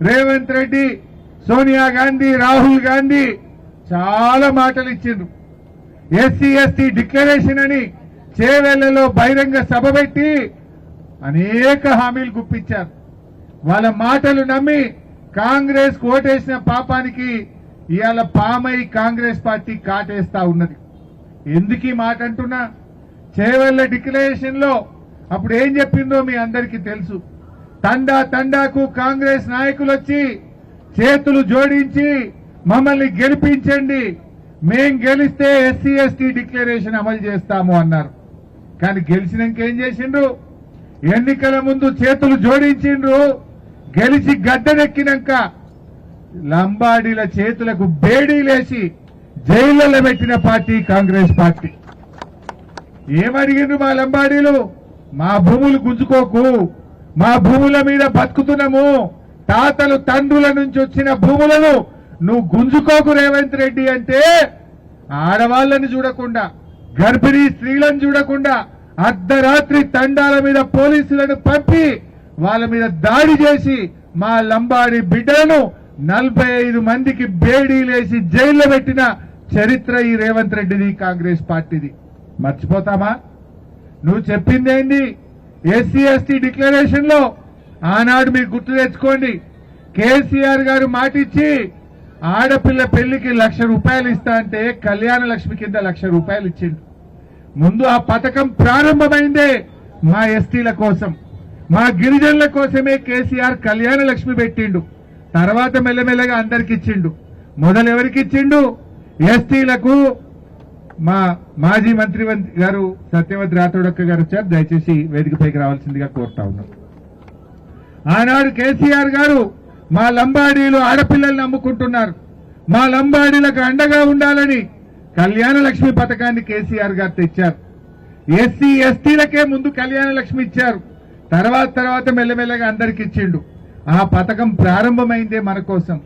రేవంత్ రెడ్డి, సోనియా గాంధీ, రాహుల్ గాంధీ చాలా మాటలు ఇచ్చిండ్రు. ఎస్సీ ఎస్టీ డిక్లరేషన్ అని చేవెళ్లలో బహిరంగ సభ పెట్టి అనేక హామీలు గుప్పించారు. వాళ్ళ మాటలు నమ్మి కాంగ్రెస్ ఓటేసిన పాపానికి ఇవాళ పామై కాంగ్రెస్ పార్టీ కాటేస్తా ఉన్నది. ఎందుకు ఈ మాట అంటున్నా? చేవెళ్ల డిక్లరేషన్ లో అప్పుడు ఏం చెప్పిందో మీ అందరికీ తెలుసు. తండాకు కాంగ్రెస్ నాయకులు వచ్చి చేతులు జోడించి మమ్మల్ని గెలిపించండి, మేం గెలిస్తే ఎస్సీ ఎస్టీ డిక్లరేషన్ అమలు చేస్తాము అన్నారు. కానీ గెలిచినాక ఏం చేసిండ్రు? ఎన్నికల ముందు చేతులు జోడించిండ్రు, గెలిచి గడ్డనెక్కినాక లంబాడీల చేతులకు బేడీలేసి జైళ్లలో పెట్టిన పార్టీ కాంగ్రెస్ పార్టీ. ఏమడిగిండ్రు మా లంబాడీలు? మా భూములు గుంజుకోకు, మా భూముల మీద బతుకుతున్నాము, తాతలు తండ్రుల నుంచి వచ్చిన భూములను నువ్వు గుంజుకోకు రేవంత్ రెడ్డి అంటే ఆడవాళ్లను చూడకుండా, గర్భిణీ స్త్రీలను చూడకుండా అర్ధరాత్రి తండాల మీద పోలీసులను పంపి వాళ్ళ మీద దాడి చేసి మా లంబాడి బిడ్డలను 45 మందికి బేడీలేసి జైల్లో పెట్టిన చరిత్ర ఈ రేవంత్ రెడ్డిది, కాంగ్రెస్ పార్టీది. మర్చిపోతామా? నువ్వు చెప్పిందేంది? ఎస్సీ ఎస్టీ డిక్లరేషన్ లో ఆనాడు మీరు గుర్తు తెచ్చుకోండి, కేసీఆర్ గారు మాటిచ్చి ఆడపిల్ల పెళ్లికి ₹1,00,000 ఇస్తా అంటే కళ్యాణ లక్ష్మి కింద ₹1,00,000 ఇచ్చిండు. ముందు ఆ పథకం ప్రారంభమైందే మా ఎస్టీల కోసం, మా గిరిజనుల కోసమే కేసీఆర్ కళ్యాణ లక్ష్మి పెట్టిండు. తర్వాత మెల్లమెల్లగా అందరికి ఇచ్చిండు. మొదలు ఎవరికి ఇచ్చిండు? ఎస్టీలకు. మా మాజీ మంత్రి గారు సత్యవతి రాథోడక్క గారు వచ్చారు, దయచేసి వేదికపైకి రావాల్సిందిగా కోరుతా ఉన్నాం. ఆనాడు కేసీఆర్ గారు మా లంబాడీలు ఆడపిల్లల్ని నమ్ముకుంటున్నారు, మా లంబాడీలకు అండగా ఉండాలని కళ్యాణ లక్ష్మి పథకాన్ని కేసీఆర్ గారు తెచ్చారు. ఎస్సీ ఎస్టీలకే ముందు కళ్యాణ లక్ష్మి ఇచ్చారు, తర్వాత మెల్లమెల్లగా అందరికి ఇచ్చిండు. ఆ పథకం ప్రారంభమైందే మన కోసం.